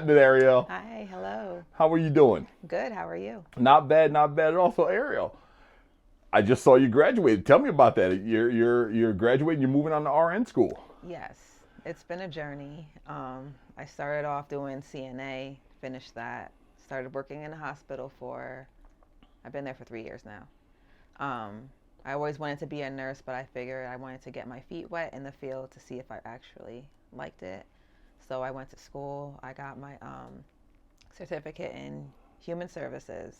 happening, Arielle? Hi, hello. How are you doing? Good, how are you? Not bad at all. So, Arielle, I just saw you graduated. Tell me about that. You're graduating. You're moving on to RN school. Yes, it's been a journey. I started off doing CNA, finished that, started working in a hospital I've been there for 3 years now. I always wanted to be a nurse, but I figured I wanted to get my feet wet in the field to see if I actually liked it. So I went to school. I got my certificate in human services,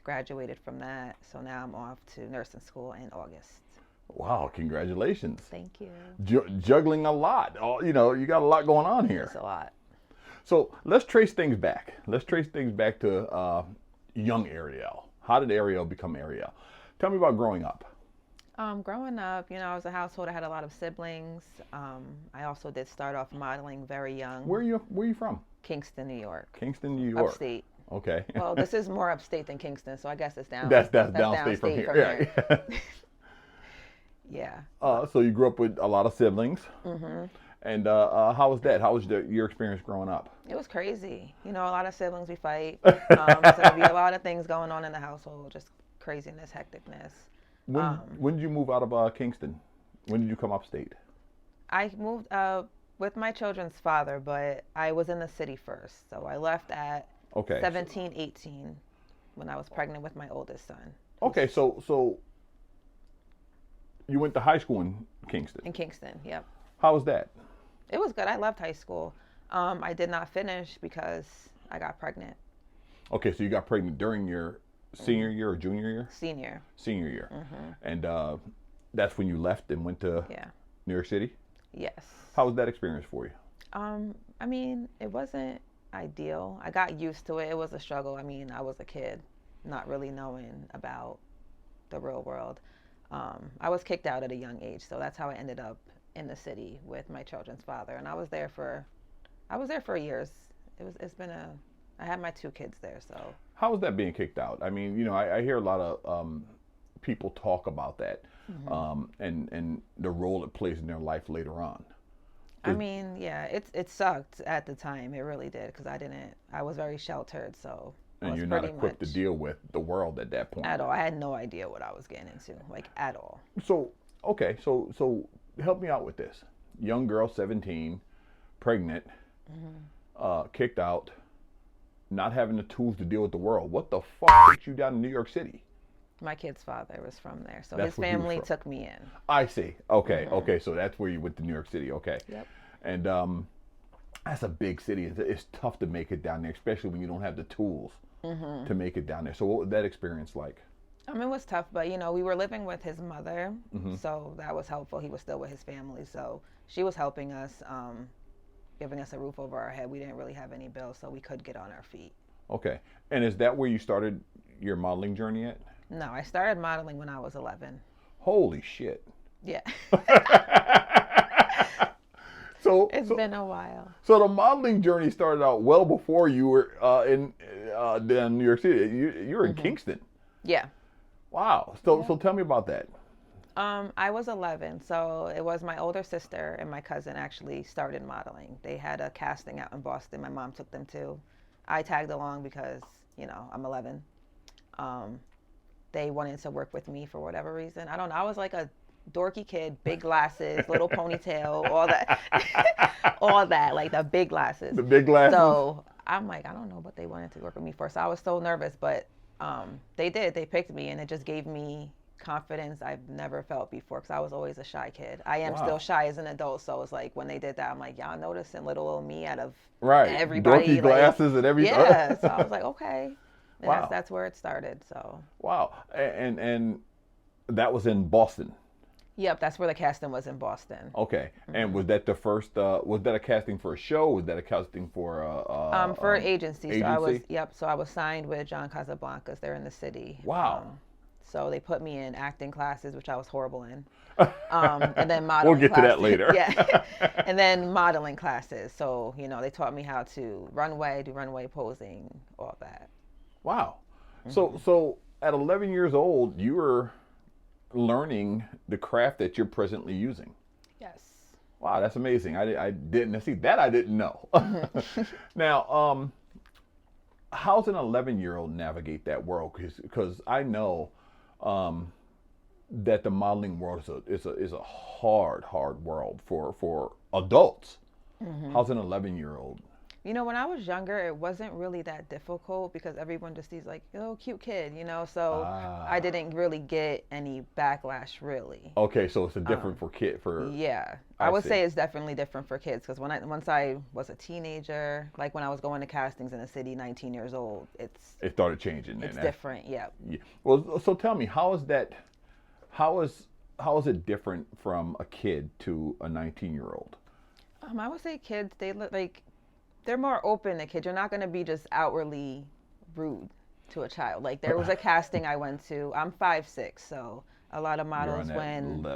graduated from that. So now I'm off to nursing school in August. Wow, congratulations. Thank you. Juggling a lot. You got a lot going on here. It's a lot. So let's trace things back. Let's trace things back to young Arielle. How did Arielle become Arielle? Tell me about growing up. Growing up, I was a household. I had a lot of siblings. I also did start off modeling very young. Where are you from? Kingston, New York. Kingston, New York. Upstate. Okay. Well, this is more upstate than Kingston, so I guess it's down. That's downstate from here. Yeah. Yeah. So you grew up with a lot of siblings. Mhm. And how was that? How was your experience growing up? It was crazy. A lot of siblings, we fight. So there'd be a lot of things going on in the household, just craziness, hecticness. When did you move out of Kingston? When did you come upstate? I moved with my children's father, but I was in the city first. So I left at 17, 18 when I was pregnant with my oldest son. Okay, so you went to high school in Kingston? In Kingston, yep. How was that? It was good. I loved high school. I did not finish because I got pregnant. Okay, so you got pregnant during your senior year or junior year? Senior. Senior year. Mm-hmm. And that's when you left and went to New York City? Yes. How was that experience for you? It wasn't ideal. I got used to it. It was a struggle. I was a kid, not really knowing about the real world. I was kicked out at a young age, so that's how I ended up in the city with my children's father. And I was there for years. I had my 2 kids there, so. How was that being kicked out? I hear a lot of people talk about that, and the role it plays in their life later on. It sucked at the time. It really did, because I was very sheltered, so. And you're not equipped to deal with the world at that point. At all. I had no idea what I was getting into, at all. So help me out with this. Young girl, 17, pregnant, kicked out, not having the tools to deal with the world. What the fuck took you down to New York City? My kid's father was from there, so That's his family took me in. I see. Okay, okay, so that's where you went to New York City. Okay. Yep. And that's a big city. It's tough to make it down there, especially when you don't have the tools to make it down there. So what was that experience like? It was tough, but we were living with his mother, so that was helpful. He was still with his family, so she was helping us, giving us a roof over our head. We didn't really have any bills, so we could get on our feet. Okay. And is that where you started your modeling journey at? No, I started modeling when I was 11. Holy shit. Yeah. It's been a while. So the modeling journey started out well before you were in New York City. You were in Kingston. Yeah. Wow. So tell me about that. I was 11, so it was my older sister and my cousin actually started modeling. They had a casting out in Boston. My mom took them to. I tagged along because, I'm 11. They wanted to work with me for whatever reason. I don't know. I was like a dorky kid, big glasses, little ponytail, all that. All that, like the big glasses. The big glasses? So I'm like, I don't know what they wanted to work with me for. So I was so nervous, but they did. They picked me, and it just gave me confidence I've never felt before, because I was always a shy kid. I am still shy as an adult, so it's like when they did that, I'm like, y'all noticing little old me out of everybody. Dorky glasses and everything. Yeah, so I was like, okay. And Wow. that's where it started, so. Wow. And that was in Boston. Yep, that's where the casting was, in Boston. Okay. And was that the first, was that a casting for a show? Was that a casting for for an agency. agency? So I was signed with John Casablancas. They're in the city. Wow. So they put me in acting classes, which I was horrible in. And then modeling We'll get classes. to that later. Yeah. And then modeling classes. So, they taught me how to do runway posing, all that. Wow. So at 11 years old, you were learning the craft that you're presently using. Yes. Wow, that's amazing. I didn't see that. I didn't know. Now, how's an 11-year-old navigate that world? Because I know that the modeling world is a hard world for adults. How's an 11-year-old? You know, when I was younger, it wasn't really that difficult because everyone just sees like, oh, cute kid, you know. So I didn't really get any backlash, really. Okay, so it's a different for kid for. Yeah, I would say it's definitely different for kids because once I was a teenager, like when I was going to castings in the city, 19 years old, it started changing. It's different, yeah. Well, so tell me, how is it different from a kid to a 19-year-old? I would say kids, they look like they're more open to kids. You're not going to be just outwardly rude to a child. Like there was a casting I went to. I'm 5'6", so a lot of models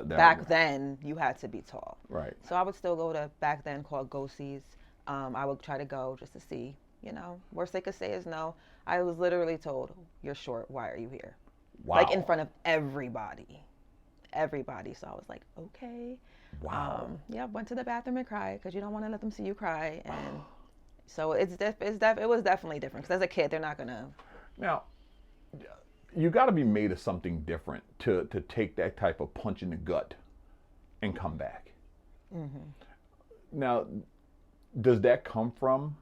back then you had to be tall. Right. So I would still go to back then called go-sees. I would try to go just to see, you know. Worst they could say is no. I was literally told, "You're short. Why are you here?" Wow. Like in front of everybody. So I was like, okay. Wow. Yeah, went to the bathroom and cried because you don't want to let them see you cry, and so it was definitely different because as a kid they're not gonna. Now, you got to be made of something different to take that type of punch in the gut and come back. Now, does that come from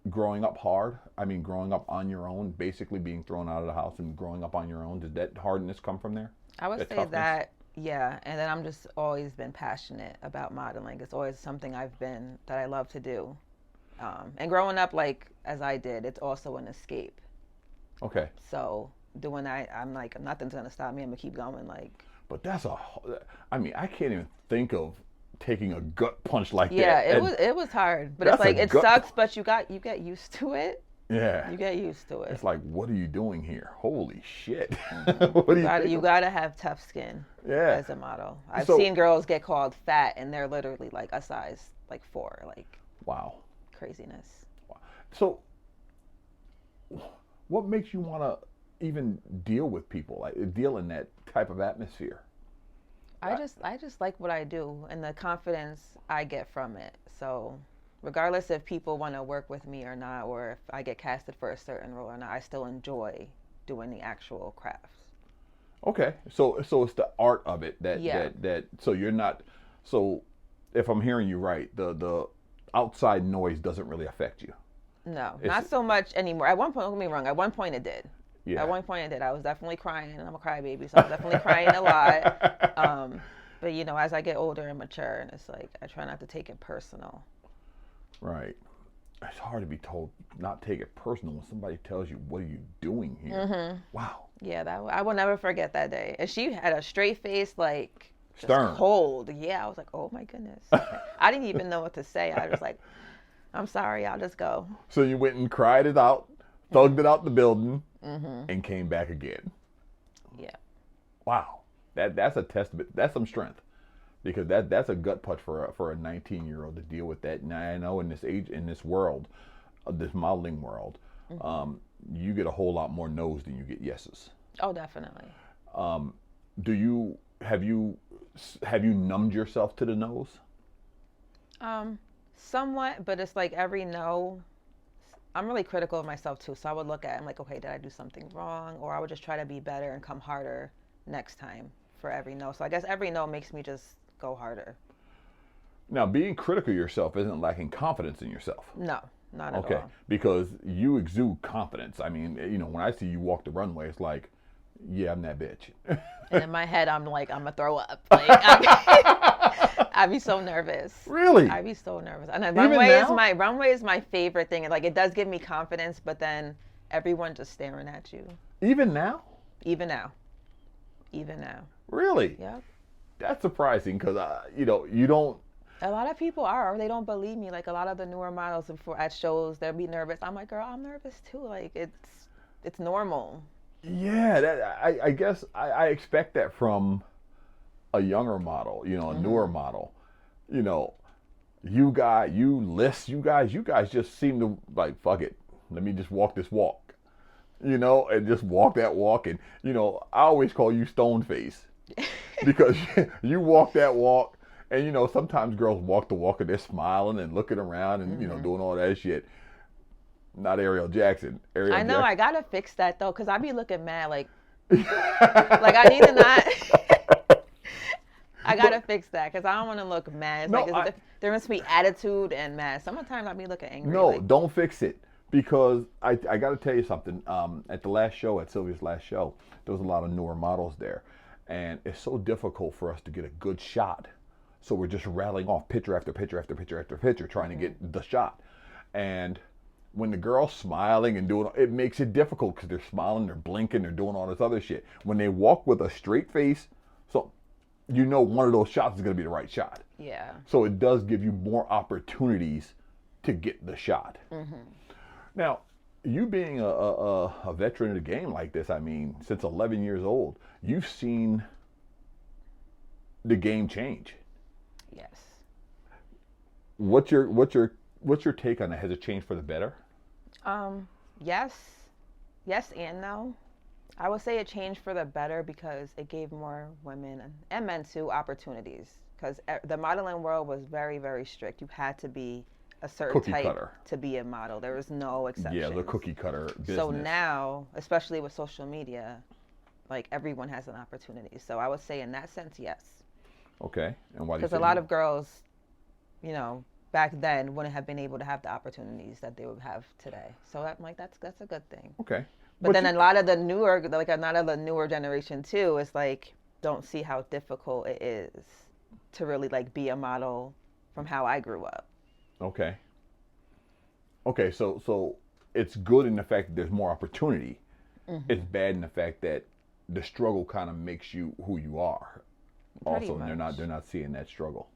growing up hard? I mean, growing up on your own, basically being thrown out of the house and growing up on your own. Does that hardness come from there? I would say toughness? That, yeah. And then I'm just always been passionate about modeling. It's always something that I love to do. And growing up like as I did, it's also an escape. Okay. So doing that, I'm like, nothing's gonna stop me. I'm gonna keep going. Like. But I mean, I can't even think of taking a gut punch like that. Yeah, it was hard, but it's like it sucks, but you get used to it. Yeah. You get used to it. It's like, what are you doing here? Holy shit. You gotta have tough skin. Yeah. As a model, I've seen girls get called fat, and they're literally like a size like 4. Like. Wow. Craziness. Wow. So, what makes you want to even deal with people, like deal in that type of atmosphere? I just like what I do and the confidence I get from it. So regardless if people want to work with me or not, or if I get casted for a certain role or not, I still enjoy doing the actual crafts. Okay, so it's the art of it that so you're not, so if I'm hearing you right, the outside noise doesn't really affect you. No, not so much anymore. At one point, don't get me wrong, at one point it did. Yeah. At one point it did. I was definitely crying, and I'm a crybaby, so I was definitely crying a lot. But you know, as I get older and mature, and it's like I try not to take it personal. Right. It's hard to be told not take it personal when somebody tells you, "What are you doing here?" Wow. Yeah, I will never forget that day. And she had a straight face, like stern, cold. Yeah, I was like, oh my goodness. I didn't even know what to say. I was like, I'm sorry, I'll just go. So you went and cried it out, thugged it out the building, and came back again. Yeah. Wow. That's a testament. That's some strength, because that's a gut punch for a 19-year-old to deal with that. And I know in this world, this modeling world, you get a whole lot more no's than you get yeses. Oh, definitely. Have you numbed yourself to the no's? Somewhat, but it's like every no, I'm really critical of myself too. So I would look at it, I'm like, okay, did I do something wrong? Or I would just try to be better and come harder next time for every no. So I guess every no makes me just go harder. Now, being critical of yourself isn't lacking confidence in yourself. No, not at all. Okay, because you exude confidence. I mean, you know, when I see you walk the runway, it's like, yeah, I'm that bitch. And in my head, I'm like, I'm gonna throw up. Like, I'd be so nervous. Really? I'd be so nervous. And runway is my favorite thing. And like, it does give me confidence, but then everyone just staring at you. Even now? Even now. Really? Yep. That's surprising because you know, you don't. A lot of people are, or they don't believe me. Like a lot of the newer models at shows, they'll be nervous. I'm like, girl, I'm nervous too. Like it's normal. Yeah, I guess I expect that from a younger model, you know, a newer model. You know, you guys just seem to like, fuck it, let me just walk this walk, you know, and just walk that walk. And, you know, I always call you stone face because you walk that walk And you know, sometimes girls walk the walk and they're smiling and looking around and you know doing all that shit. Not Arielle Jackson. I know. I gotta fix that though, cause I be looking mad like I need to not. I gotta fix that because I don't want to look mad. It's No, like there must be attitude and mad. Sometimes I be looking angry. No, like, don't fix it because I got to tell you something. At the last show, at Sylvia's last show, there was a lot of newer models there, and it's so difficult for us to get a good shot. So we're just rattling off picture after picture after picture after picture, trying to get the shot. And when the girl's smiling and doing, it makes it difficult because they're smiling, they're blinking, they're doing all this other shit. When they walk with a straight face, so you know one of those shots is going to be the right shot. Yeah. So it does give you more opportunities to get the shot. Now, you being a veteran of the game like this, I mean, since 11 years old, you've seen the game change. Yes. What's your take on that? Has it changed for the better? Yes and no. I would say it changed for the better because it gave more women and men too opportunities. Because the modeling world was very, very strict. You had to be a certain Cookie type cutter. to be a model. There was no exceptions. Yeah, the cookie cutter business. So now, especially with social media, like everyone has an opportunity. So I would say in that sense, yes. Okay, and why do you say Because a lot that? of girls, you know, back then wouldn't have been able to have the opportunities that they would have today. So I'm like, that's a good thing. Okay. But then a lot of the newer generation too is like, don't see how difficult it is to really like be a model from how I grew up. Okay. Okay, so it's good in the fact that there's more opportunity. It's bad in the fact that the struggle kind of makes you who you are. Pretty Also, and much. they're not seeing that struggle.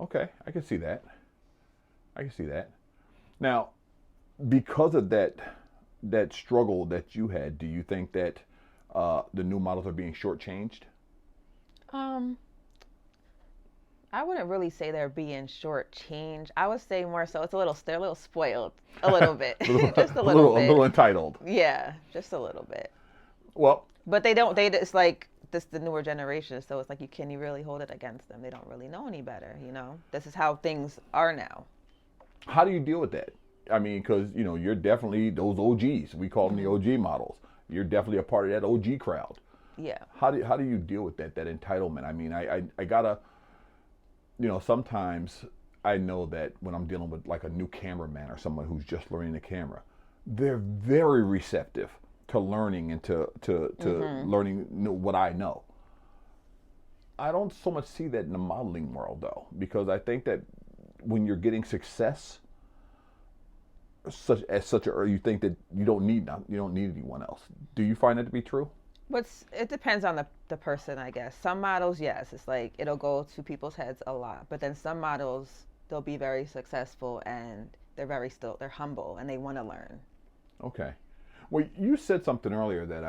Okay, I can see that. Now, because of that struggle that you had, do you think that the new models are being shortchanged? I wouldn't really say they're being shortchanged. I would say more so they're a little spoiled, a little bit, just a little bit. A little entitled. Yeah, just a little bit. Well, But it's like this the newer generation, so it's like can you really hold it against them? They don't really know any better, you know. This is how things are now. how do you deal with that? I mean, because you know you're definitely those OGs. We call them the OG models. You're definitely a part of that OG crowd. Yeah. How do you deal with that entitlement? I mean, I gotta, you know, sometimes I know that when I'm dealing with like a new cameraman or someone who's just learning the camera, they're very receptive to learning and to learning what I know. I don't so much see that in the modeling world though, because I think that when you're getting success, you think that you don't need anyone else. Do you find that to be true? It depends on the person, I guess. Some models, yes, it's like it'll go to people's heads a lot. But then some models, they'll be very successful and they're humble and they want to learn. Okay. Well, you said something earlier that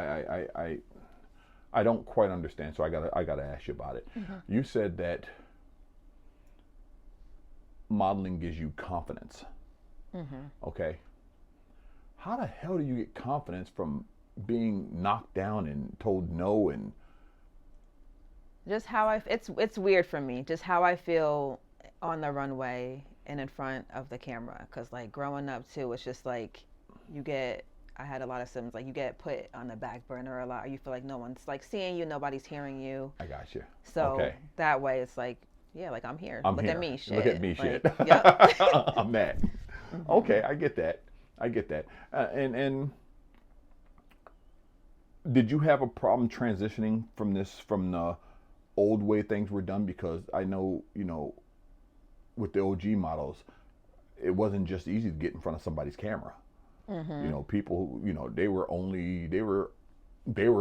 I don't quite understand, so I gotta ask you about it. You said that modeling gives you confidence. Okay. How the hell do you get confidence from being knocked down and told no and just how it's weird for me, just how I feel on the runway and in front of the camera, because like growing up too, it's just like I had a lot of symptoms, like you get put on the back burner a lot, or you feel like no one's like seeing you, nobody's hearing you. I got you. So okay. That way it's like, yeah, like I'm here. Look at here. me, shit. Look at me, shit. Yep. I'm mad. Okay, I get that. And did you have a problem transitioning from the old way things were done? Because I know, you know, with the OG models, it wasn't just easy to get in front of somebody's camera. You know, people, you know, they were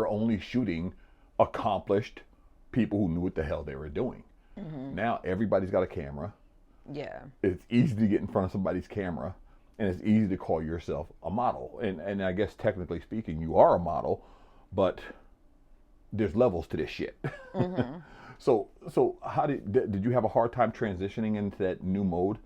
only shooting accomplished people who knew what the hell they were doing. Now everybody's got a camera. Yeah. It's easy to get in front of somebody's camera, and it's easy to call yourself a model. And I guess technically speaking, you are a model, but there's levels to this shit. So how did you have a hard time transitioning into that new mode?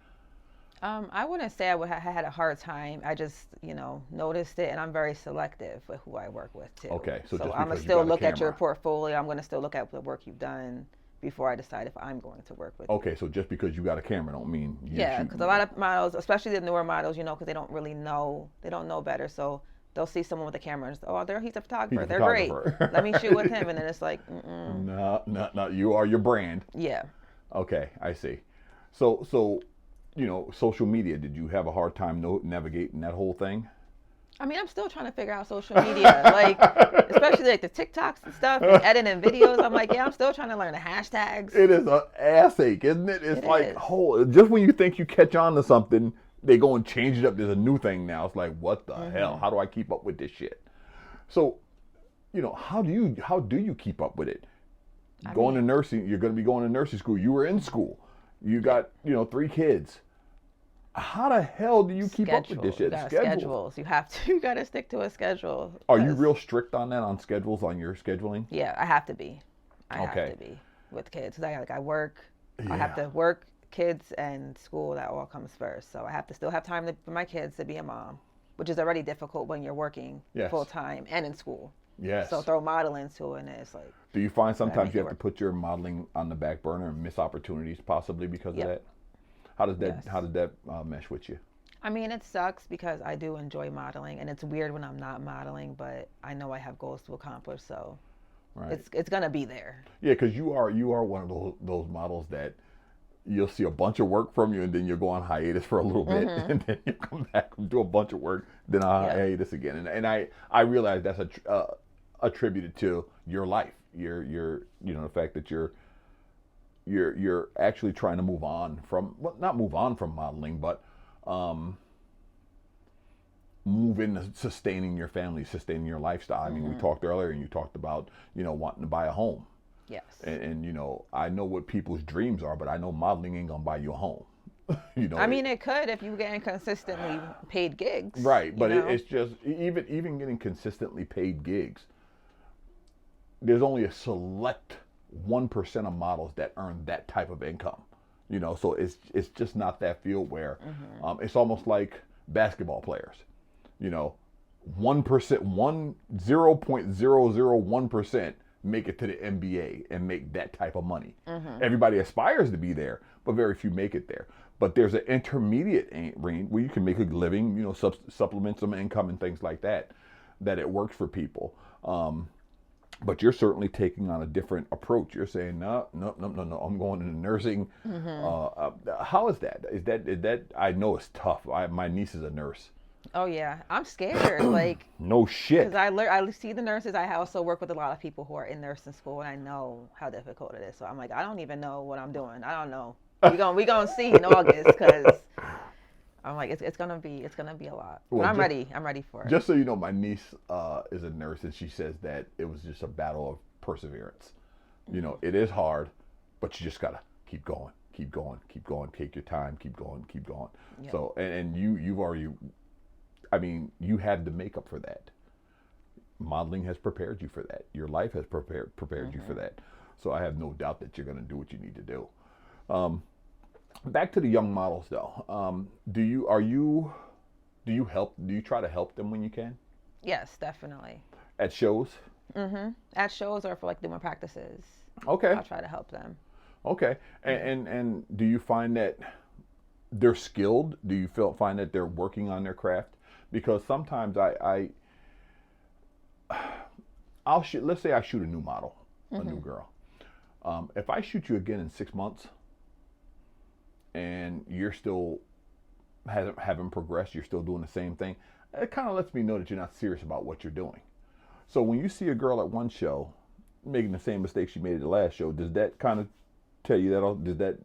I wouldn't say I had a hard time. I just, you know, noticed it, and I'm very selective with who I work with too. Okay, so just I'm gonna because you still got a look at your camera. portfolio. I'm gonna still look at the work you've done, before I decide if I'm going to work with Okay, so just because you got a camera don't mean you yeah, shoot. because a lot of models, especially the newer models, you know, because they don't really know, they don't know better, so they'll see someone with a camera and oh, he's a photographer, He's a they're great, photographer. let me shoot with him, and then it's like, No, no, you are your brand. yeah. Okay, I see. So, social media. Did you have a hard time navigating that whole thing? I mean, I'm still trying to figure out social media, like especially like the TikToks and stuff, and editing videos. I'm like, yeah, I'm still trying to learn the hashtags. It is an ass ache, isn't it? It's It like, is. just when you think you catch on to something, they go and change it up. There's a new thing now. It's like, what the hell? How do I keep up with this shit? So, how do you keep up with it? Going to nursing, you're going to be going to nursing school. You were in school. You got, 3 kids. How the hell do you keep up with this shit? Schedules. You got to stick to a schedule. Are you real strict on that, on schedules, on your scheduling? Yeah, I have to be. I Okay. have to be with kids. 'Cause I work. Yeah. I have to work, kids, and school. That all comes first. So I have to still have time for my kids to be a mom, which is already difficult when you're working Yes. full time and in school. Yes. So throw modeling to it, and it's like. Do you find sometimes make you it have to work. put your modeling on the back burner and miss opportunities possibly because Yep. of that? How does that Yes. how does that mesh with you? I mean, it sucks because I do enjoy modeling, and it's weird when I'm not modeling, but I know I have goals to accomplish, so Right. it's gonna be there. Yeah, because you are one of those models that you'll see a bunch of work from you, and then you'll go on hiatus for a little bit, and then you come back and do a bunch of work, then I'll hiatus again. And I realize that's attributed to your life. Your the fact that you're actually trying to move on from, well, not move on from modeling, but move into sustaining your family, sustaining your lifestyle. I mean, we talked earlier, and you talked about wanting to buy a home. Yes. And I know what people's dreams are, but I know modeling ain't gonna buy you a home. I mean, it could if you were getting consistently paid gigs. Right, but you know? it's just even getting consistently paid gigs. There's only a select 1% of models that earn that type of income. So it's just not that field where it's almost like basketball players. 1%, 0.001% make it to the NBA and make that type of money. Everybody aspires to be there, but very few make it there. But there's an intermediate range where you can make a living, supplement some income and things like that it works for people. But you're certainly taking on a different approach. You're saying, no, I'm going into nursing. How is that? Is that? I know it's tough. My niece is a nurse. Oh yeah, I'm scared. Like no shit. because I see the nurses. I also work with a lot of people who are in nursing school, and I know how difficult it is. So I'm like, I don't even know what I'm doing. I don't know. We gonna see in August because I'm like it's gonna be a lot. But Well, I'm ready. I'm ready for it. Just so you know, my niece is a nurse, and she says that it was just a battle of perseverance. It is hard, but you just gotta keep going, keep going, keep going. Take your time, keep going, keep going. Yeah. So and you've already. I mean, you had the makeup for that. Modeling has prepared you for that. Your life has prepared you for that. So I have no doubt that you're going to do what you need to do. Back to the young models, though. Do you try to help them when you can? Yes, definitely. At shows? At shows or for like doing practices. Okay. I'll try to help them. Okay. And do you find that they're skilled? Do you find that they're working on their craft? Because sometimes I'll shoot. Let's say I shoot a new model, a new girl. If I shoot you again in 6 months, and you're still haven't progressed, you're still doing the same thing, it kind of lets me know that you're not serious about what you're doing. So when you see a girl at one show making the same mistake she made at the last show, does that kind of tell you that? Does that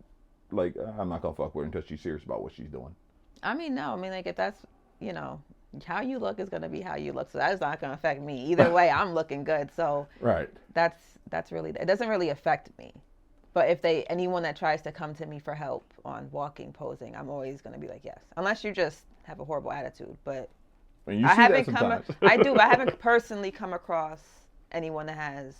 like I'm not gonna fuck with her until she's serious about what she's doing? I mean, no. I mean, like if that's how you look is gonna be how you look. So that's not gonna affect me either way. I'm looking good. So Right. That's really it. Doesn't really affect me. But if anyone that tries to come to me for help on walking, posing, I'm always gonna be like yes, unless you just have a horrible attitude. But And you I see haven't that sometimes. I do. But I haven't personally come across anyone that has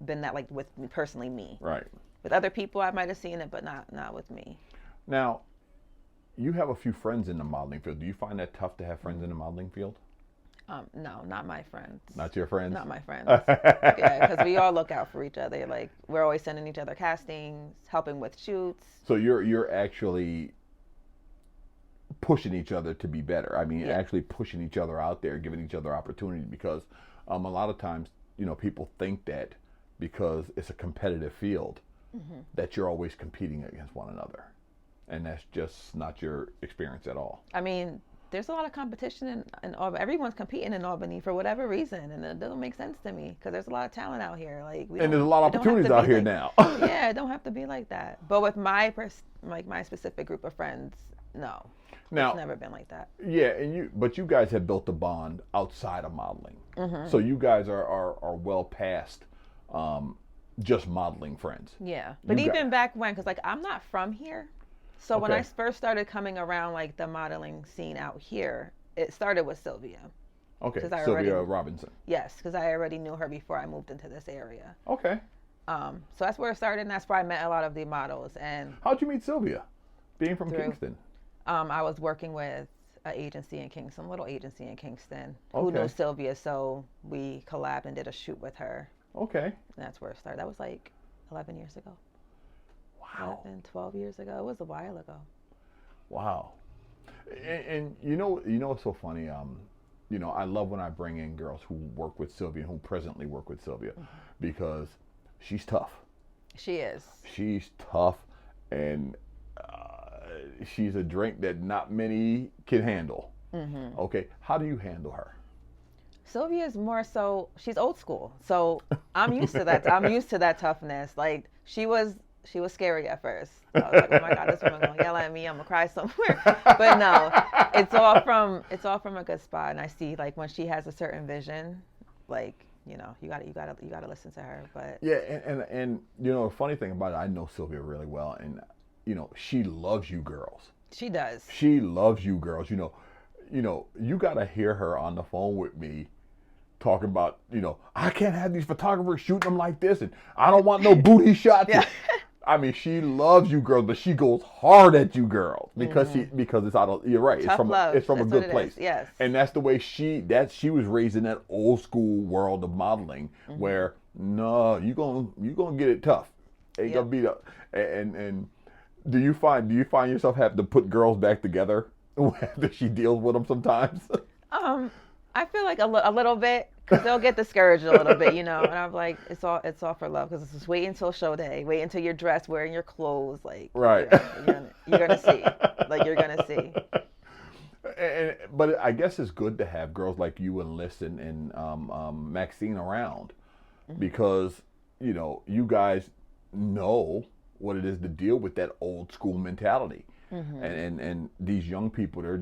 been that like with me personally. Me. Right. With other people, I might have seen it, but not with me. Now, you have a few friends in the modeling field. Do you find that tough to have friends in the modeling field? No, not my friends. Not your friends? Not my friends. Yeah, because we all look out for each other. Like, we're always sending each other castings, helping with shoots. So you're actually pushing each other to be better. I mean, Yeah. actually pushing each other out there, giving each other opportunity, because a lot of times, people think that because it's a competitive field, that you're always competing against one another. And that's just not your experience at all. I mean, there's a lot of competition in Albany. Everyone's competing in Albany for whatever reason, and it doesn't make sense to me because there's a lot of talent out here. Like, and there's a lot of opportunities out here now. Yeah, it don't have to be like that. But with my my specific group of friends, no, Now, it's never been like that. Yeah, but you guys have built a bond outside of modeling, so you guys are well past just modeling friends. Yeah, but even back when, because like I'm not from here. So when I first started coming around like the modeling scene out here, it started with Sylvia. Okay, Sylvia Robinson. Yes, because I already knew her before I moved into this area. Okay. So that's where it started, and that's where I met a lot of the models. And how'd you meet Sylvia, being from Kingston? I was working with an agency in Kingston, a little agency in Kingston, who knew Sylvia, so we collabed and did a shoot with her. Okay. And that's where it started. That was like 11 years ago. Wow. 11, 12 years ago. It was a while ago. Wow. And you know what's so funny? I love when I bring in girls who work with Sylvia, who presently work with Sylvia, because she's tough. She is. She's tough, and she's a drink that not many can handle. Okay, how do you handle her? Sylvia is more so, she's old school, so I'm used to that. I'm used to that toughness. Like, she was scary at first. I was like, oh my God, this woman gonna yell at me. I'm gonna cry somewhere. But no, it's all from a good spot. And I see, like, when she has a certain vision, like, you gotta listen to her. But yeah, and the funny thing about it, I know Sylvia really well, and she loves you girls. She does. She loves you girls. You gotta hear her on the phone with me, talking about, I can't have these photographers shooting them like this, and I don't want no booty shots. Yeah. I mean, she loves you girls, but she goes hard at you girls because it's out of, you're right. Tough love. It's from a good place. Yes. And that's the way she was raised in that old school world of modeling, where no, you gonna get it tough. Ain't gonna be the, and do you find yourself having to put girls back together after she deals with them sometimes? I feel like a little bit, because they'll get discouraged a little bit, and I'm like, it's all for love, because it's just wait until show day, wait until you're dressed, wearing your clothes, like, right. You're gonna see, like, you're gonna see. But I guess it's good to have girls like you and Liz and Maxine around, because you guys know what it is to deal with that old school mentality, and these young people, they're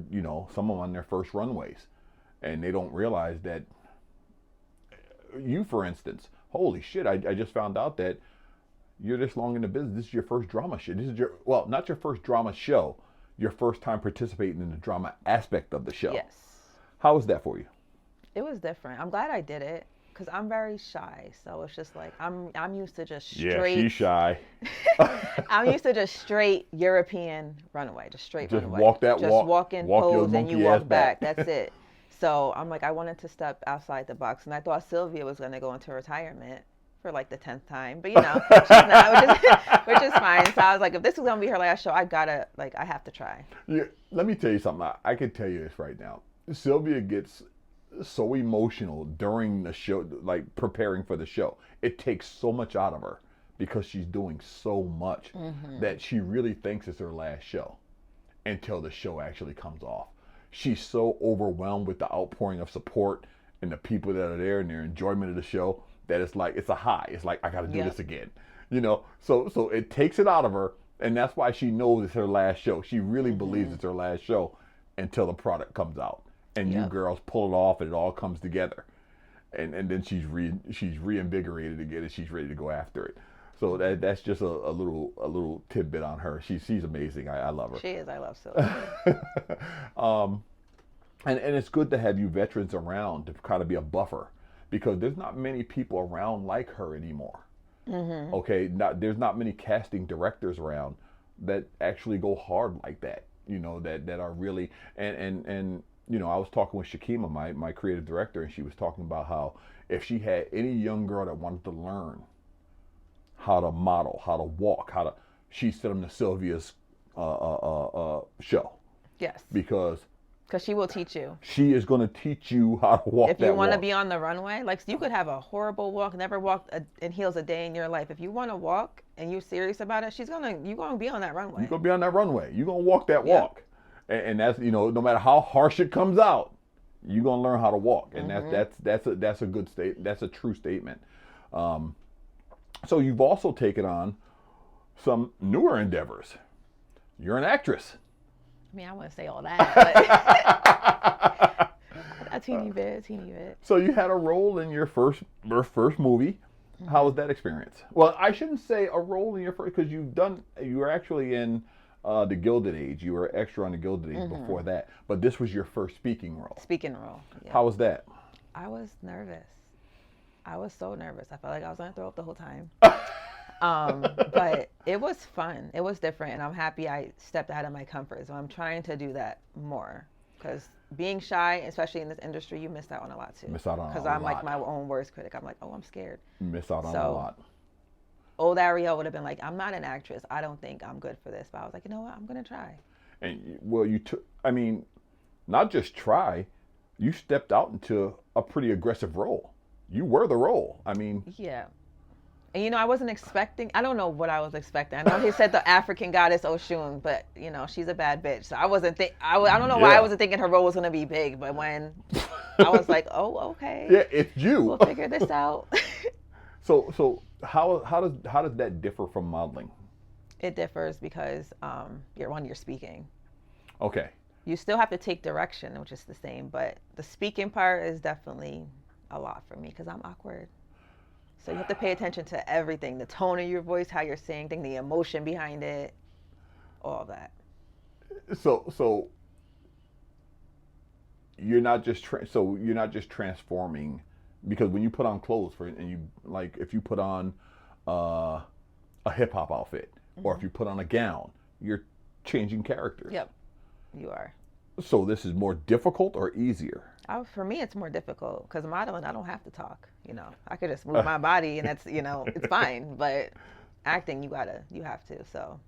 some of them on their first runways. And they don't realize that you, for instance, holy shit, I just found out that you're this long in the business. This is your first drama show. This is not your first drama show, your first time participating in the drama aspect of the show. Yes. How was that for you? It was different. I'm glad I did it, because I'm very shy. So it's just like, I'm used to just straight. Yeah, she's shy. I'm used to just straight European runway, just straight just runway. Walk that just walk. Walk in, walk pose, and you walk back. back. That's it. So I'm like, I wanted to step outside the box, and I thought Sylvia was going to go into retirement for like the 10th time, but she's not, which is fine. So I was like, if this is going to be her last show, I have to try. Yeah, let me tell you something. I can tell you this right now. Sylvia gets so emotional during the show, like preparing for the show. It takes so much out of her because she's doing so much that she really thinks it's her last show until the show actually comes off. She's so overwhelmed with the outpouring of support and the people that are there and their enjoyment of the show that it's like, it's a high. It's like, I got to do this again. So it takes it out of her, and that's why she knows it's her last show. She really believes it's her last show until the product comes out. And you girls pull it off and it all comes together. And then she's reinvigorated again and she's ready to go after it. So that's just a little tidbit on her. She's amazing. I love her. She is. I love Sylvia. And it's good to have you veterans around to kind of be a buffer, because there's not many people around like her anymore. Okay, there's not many casting directors around that actually go hard like that. That are really and I was talking with Shakima, my creative director, and she was talking about how if she had any young girl that wanted to learn how to model, how to walk, she sent them to Sylvia's show. Yes. Because she will teach you. She is going to teach you how to walk. If you want to be on the runway, like you could have a horrible walk, never walked in heels a day in your life. If you want to walk and you're serious about it, you're gonna be on that runway. You're gonna be on that runway. You're gonna walk that walk, and that's no matter how harsh it comes out, you're gonna learn how to walk, and that's a good state. That's a true statement. So you've also taken on some newer endeavors. You're an actress. I mean, I wouldn't say all that, but a teeny bit. So you had a role in your first movie. Mm-hmm. How was that experience? Well, I shouldn't say a role in your first, because you were actually in the Gilded Age. You were extra on the Gilded Age before that. But this was your first speaking role. Yeah. How was that? I was nervous. I was so nervous. I felt like I was going to throw up the whole time. But it was fun. It was different, and I'm happy I stepped out of my comfort zone. I'm trying to do that more, because being shy, especially in this industry, you miss out on a lot too. Because I'm like my own worst critic. I'm like, oh, I'm scared. Miss out on a lot. Old Arielle would have been like, I'm not an actress. I don't think I'm good for this. But I was like, you know what? I'm gonna try. And not just try. You stepped out into a pretty aggressive role. You were the role. Yeah. And I wasn't expecting, I don't know what I was expecting. I know he said the African goddess Oshun, but she's a bad bitch. So I wasn't I don't know why I wasn't thinking her role was going to be big, but when I was like, oh, okay. Yeah, it's you. We'll figure this out. So how does that differ from modeling? It differs because you're speaking. Okay. You still have to take direction, which is the same, but the speaking part is definitely a lot for me because I'm awkward. So you have to pay attention to everything, the tone of your voice, how you're saying things, the emotion behind it, all of that. So you're not just transforming, because when you put on clothes if you put on a hip hop outfit or if you put on a gown, you're changing characters. Yep, you are. So this is more difficult or easier? For me, it's more difficult because modeling, I don't have to talk. I could just move my body and that's, it's fine. But acting, you have to. So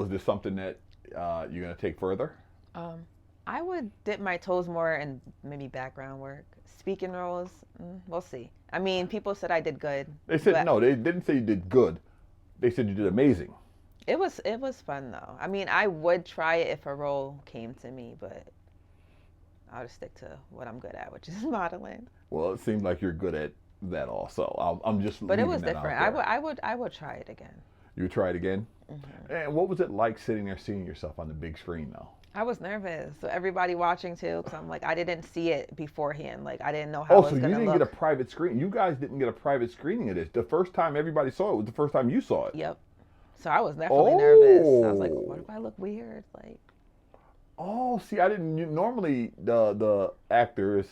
is this something that you're gonna take further? I would dip my toes more in maybe background work. Speaking roles, we'll see. People said I did good. They said no. They didn't say you did good. They said you did amazing. It was fun though. I would try it if a role came to me, but I'll just stick to what I'm good at, which is modeling. Well, it seemed like you're good at that also. I'm just. But it was different. I would try it again. You would try it again? Mm-hmm. And what was it like sitting there seeing yourself on the big screen though? I was nervous. So everybody watching too, because I'm like, I didn't see it beforehand. Like I didn't know how it was going to look. Oh, so you didn't get a private screen. You guys didn't get a private screening of this. The first time everybody saw it was the first time you saw it. Yep. So I was definitely nervous. I was like, what if I look weird? Like. Oh, see, I didn't. Normally, the actors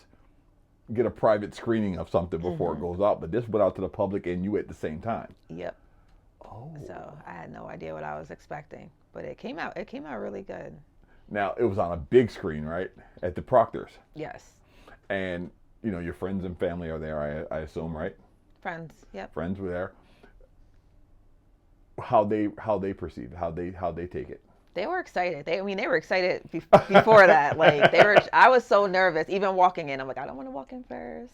get a private screening of something before it goes out, but this went out to the public and you at the same time. Yep. Oh. So I had no idea what I was expecting, but it came out really good. Now it was on a big screen, right, at the Proctors. Yes. And your friends and family are there, I assume, right? Friends. Yep. Friends were there. How they perceive, how they take it. They were excited. They were excited before that. Like I was so nervous, even walking in. I'm like, I don't want to walk in first.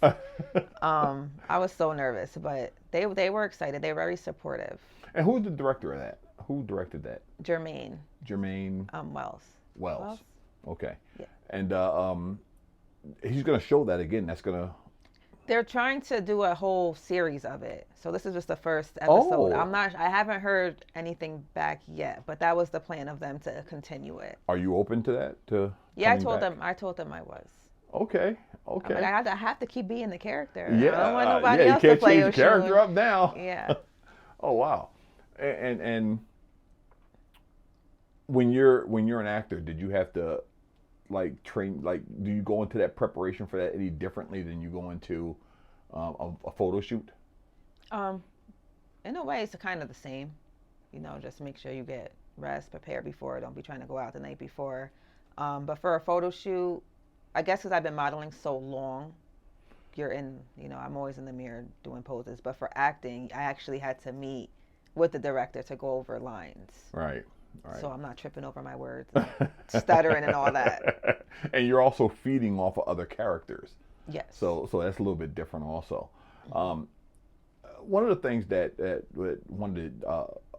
I was so nervous, but they were excited. They were very supportive. And who's the director of that? Who directed that? Jermaine. Wells. Okay. Yeah. And he's going to show that again. That's going to. They're trying to do a whole series of it. So this is just the first episode. Oh. I haven't heard anything back yet, but that was the plan of them to continue it. Are you open to that? Yeah, I told them I was. Okay. Like, I have to keep being the character. Yeah. I don't want nobody else to play. You can't change the character up now. Yeah. Oh wow. And when you're an actor, did you have to train, do you go into that preparation for that any differently than you go into a photo shoot? In a way, it's kind of the same. Just make sure you get rest, prepare before. Don't be trying to go out the night before. But for a photo shoot, I guess because I've been modeling so long, I'm always in the mirror doing poses. But for acting, I actually had to meet with the director to go over lines. Right. Right. So I'm not tripping over my words, stuttering and all that. And you're also feeding off of other characters. Yes. So that's a little bit different also. One of the things that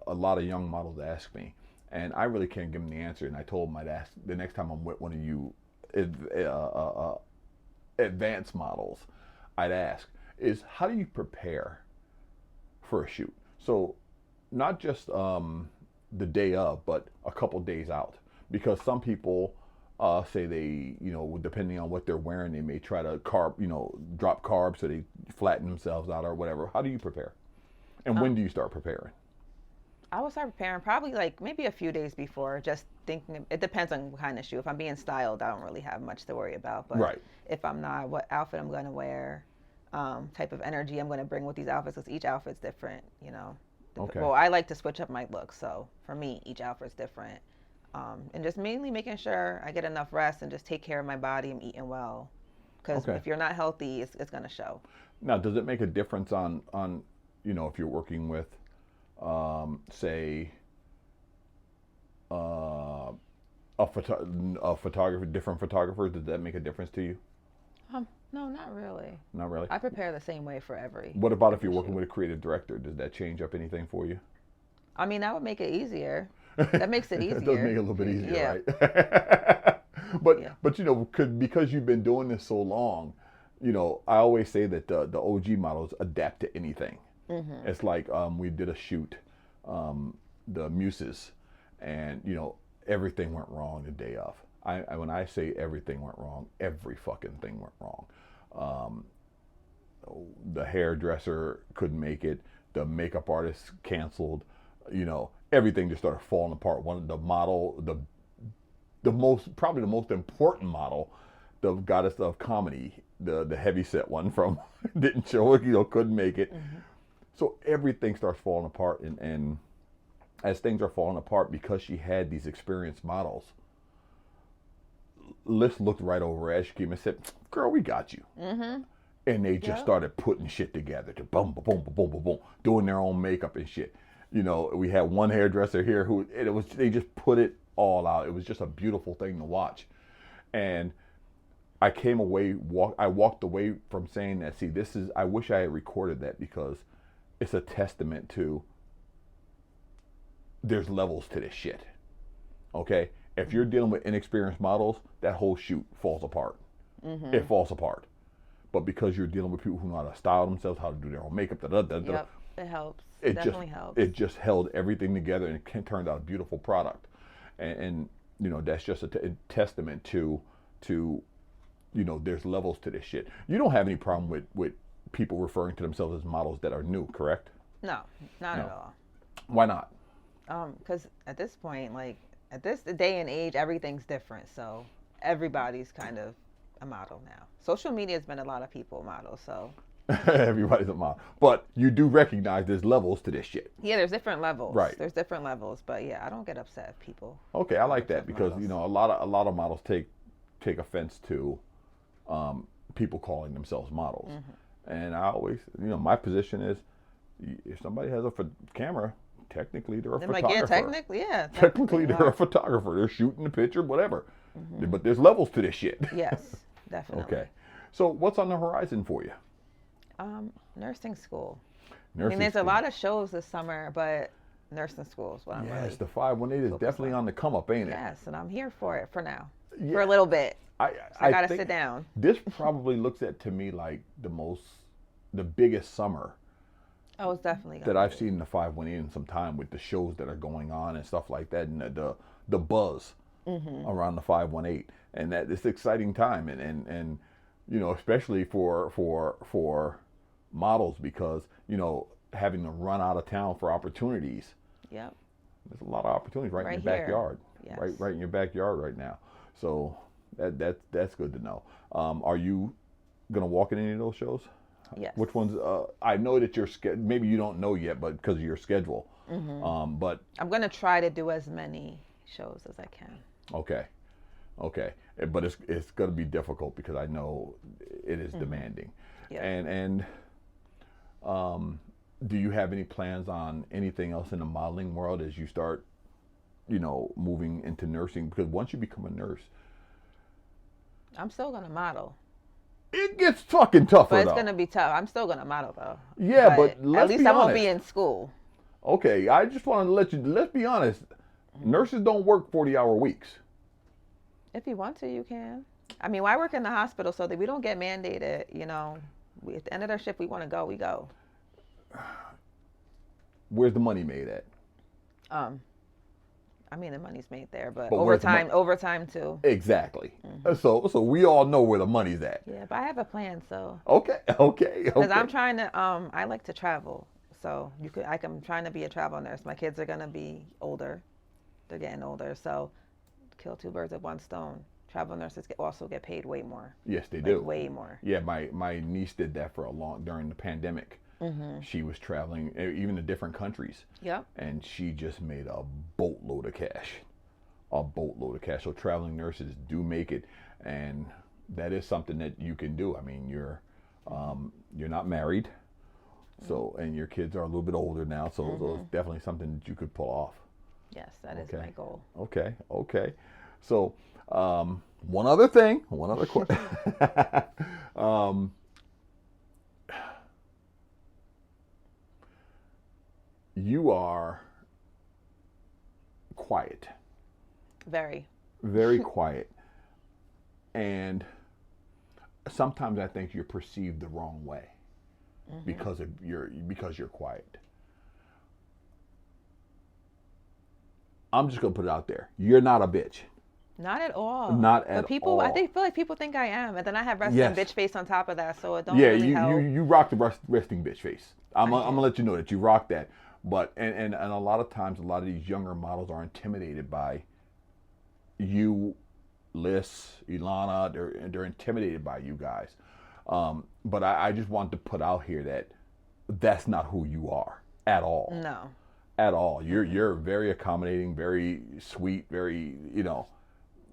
a lot of young models ask me, and I really can't give them the answer, and I told them I'd ask the next time I'm with one of you advanced models, I'd ask, is how do you prepare for a shoot? So not just the day of, but a couple days out, because some people say they, depending on what they're wearing, they may try to drop carbs so they flatten themselves out or whatever. How do you prepare? And when do you start preparing? I would start preparing probably like maybe a few days before, just thinking. It depends on what kind of shoe. If I'm being styled, I don't really have much to worry about. But right. If I'm not, what outfit I'm going to wear, type of energy I'm going to bring with these outfits, because each outfit's different, Okay. Well, I like to switch up my look, so for me, each outfit's different. And just mainly making sure I get enough rest and just take care of my body and eating well. Because if you're not healthy, it's going to show. Now, does it make a difference on if you're working with, say, a photographer, different photographers? Does that make a difference to you? No, not really. Not really? I prepare the same way for every. What about if you're working with a creative director? Does that change up anything for you? I mean, that would make it easier. That makes it easier. It does make it a little bit easier, yeah. Right? But because you've been doing this so long, I always say that the OG models adapt to anything. Mm-hmm. It's like we did a shoot, the Muses, and everything went wrong the day of. When I say everything went wrong, every fucking thing went wrong. The hairdresser couldn't make it. The makeup artist canceled. Everything just started falling apart. The model, probably the most important model, the goddess of comedy, the heavyset one from didn't show it, couldn't make it. Mm-hmm. So everything starts falling apart, and as things are falling apart, because she had these experienced models, Liz looked right over as she came and said, "Girl, we got you." Mm-hmm. And they just started putting shit together, to boom, boom, boom, boom, boom, boom, doing their own makeup and shit. We had one hairdresser here they just put it all out. It was just a beautiful thing to watch. And I walked away from saying that, see, I wish I had recorded that, because it's a testament to there's levels to this shit. Okay? If you're dealing with inexperienced models, that whole shoot falls apart. Mm-hmm. It falls apart. But because you're dealing with people who know how to style themselves, how to do their own makeup, yep, it helps. It definitely helps. It just held everything together, and it turned out a beautiful product. And that's just a testament to there's levels to this shit. You don't have any problem with people referring to themselves as models that are new, correct? No, not at all. Why not? Because at this point, at this day and age, everything's different. So everybody's kind of a model now. Social media has been a lot of people models, so. Everybody's a model. But you do recognize there's levels to this shit. Yeah, there's different levels. Right. There's different levels, but yeah, I don't get upset if people. Okay, I like that, because models. A lot of models take offense to people calling themselves models. Mm-hmm. And I always, my position is, if somebody has a camera, technically they're a photographer. Yeah, technically, yeah. Technically they're a photographer. They're shooting the picture, whatever. Mm-hmm. But there's levels to this shit. Yes, definitely. Okay. So what's on the horizon for you? Nursing school. There's a lot of shows this summer, but nursing school is what I'm really. Yes, the 518 is definitely on the come up, ain't it? Yes, and I'm here for it for now. Yeah. For a little bit. I gotta sit down. This probably looks to me like the biggest summer. Oh, it's definitely that I've seen in the 518 in some time, with the shows that are going on and stuff like that, and the buzz around the 518, and that it's an exciting time, and especially for models, because having to run out of town for opportunities. Yep. There's a lot of opportunities right in your backyard. Yes. Right in your backyard right now. So that's good to know. Are you gonna walk in any of those shows? Yes. Which ones? I know that maybe you don't know yet, but because of your schedule. Mm-hmm. But I'm gonna try to do as many shows as I can. Okay. but it's going to be difficult because I know it is demanding. Yeah. And do you have any plans on anything else in the modeling world as you start, moving into nursing? Because once you become a nurse, I'm still gonna model. it gets fucking tougher. But it's though. gonna be tough. I'm still gonna model though. Yeah, but let's at least be I won't honest. be in school. Okay, I just want to let's be honest. Nurses don't work 40-hour weeks. If you want to, you can. I mean, I work in the hospital, so that we don't get mandated. At the end of their shift, we want to go, we go. Where's the money made at? I mean, the money's made there, but where's the overtime too. Exactly. So we all know where the money's at. Yeah, but I have a plan, so. Okay. Because I'm trying to, I like to travel, so I'm trying to be a travel nurse. My kids are gonna be older, they're getting older, so kill two birds with one stone. Travel nurses also get paid way more. Yes, they do. Way more. Yeah, my niece did that for during the pandemic. She was traveling even to different countries. Yep. And she just made a boatload of cash. So traveling nurses do make it, and that is something that you can do. I mean, you're not married, so, and your kids are a little bit older now, so it's definitely something that you could pull off. Yes, that is my goal. Okay. So, one other question. You are quiet. Very. Very quiet. And sometimes I think you're perceived the wrong way because you're quiet. I'm just gonna put it out there. You're not a bitch. Not at all. Not at all. I feel like people think I am, and then I have resting bitch face on top of that, so it don't really help. you rock the resting bitch face. I'm gonna let you know that you rock that. But and a lot of times, a lot of these younger models are intimidated by you, Liz, Ilana. They're intimidated by you guys. But I just want to put out here that that's not who you are at all. No. At all. You're very accommodating, very sweet, very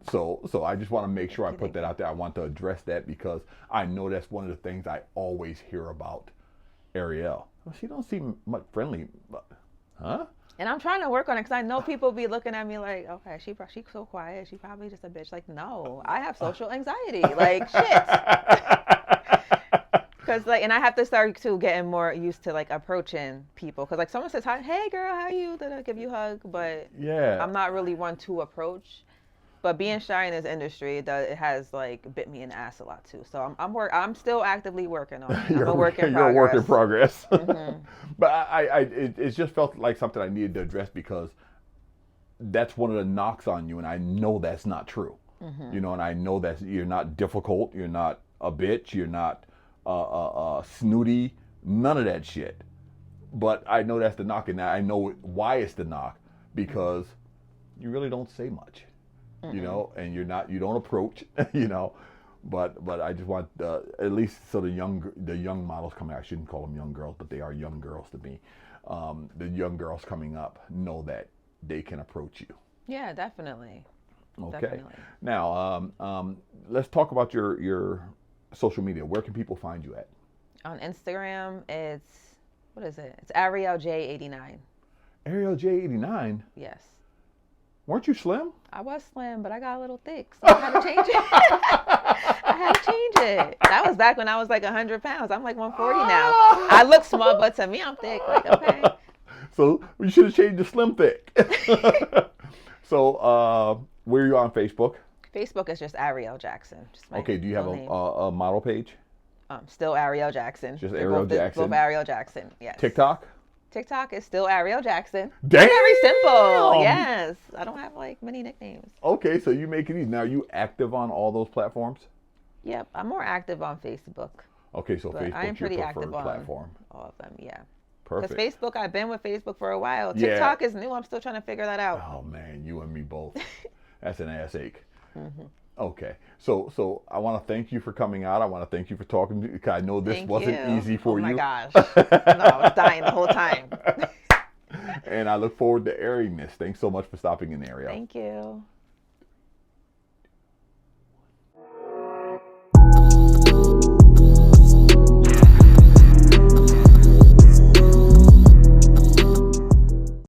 So I just want to make sure I put that out there. I want to address that because I know that's one of the things I always hear about Arielle. Well, she don't seem much friendly, but, huh? And I'm trying to work on it because I know people be looking at me like, okay, she's so quiet. She probably just a bitch. Like, no, I have social anxiety. Like, shit. Because and I have to start to getting more used to approaching people. Because someone says, hi, hey girl, how are you? Then I'll give you a hug. But yeah, I'm not really one to approach. But being shy in this industry, it has bit me in the ass a lot too. So I'm still actively working on it. I'm a work in progress. You're a work in progress. But it just felt like something I needed to address because that's one of the knocks on you, and I know that's not true. And I know that you're not difficult, you're not a bitch, you're not snooty, none of that shit. But I know that's the knock, and I know why it's the knock because you really don't say much. And you don't approach, but I just want at least so the young models coming out, I shouldn't call them young girls, but they are young girls to me. The young girls coming up know that they can approach you. Yeah, definitely. Okay. Definitely. Now, let's talk about your social media. Where can people find you at? On Instagram, it's Arielle J89. Arielle J89? Yes. Weren't you slim? I was slim, but I got a little thick, so I had to change it. I had to change it. That was back when I was 100 pounds. I'm 140 now. I look small, but to me, I'm thick. Okay. So you should have changed to slim thick. So where are you on Facebook? Facebook is just Arielle Jackson. Okay, do you have a model page? Still Arielle Jackson. Just Arielle Jackson? Both Arielle Jackson, yes. TikTok? TikTok is still Arielle Jackson. Damn! Very simple. Yes. I don't have many nicknames. Okay, so you make it easy. Now, are you active on all those platforms? Yep, I'm more active on Facebook. Okay, so Facebook's your preferred platform. All of them, yeah. Perfect. Because Facebook, I've been with Facebook for a while. TikTok is new. I'm still trying to figure that out. Oh man, you and me both. That's an ass ache. Okay, so I want to thank you for coming out. I want to thank you for talking to me because I know this wasn't easy for you. Oh my gosh. No, I was dying the whole time. And I look forward to airing this. Thanks so much for stopping in, Arielle. Thank you.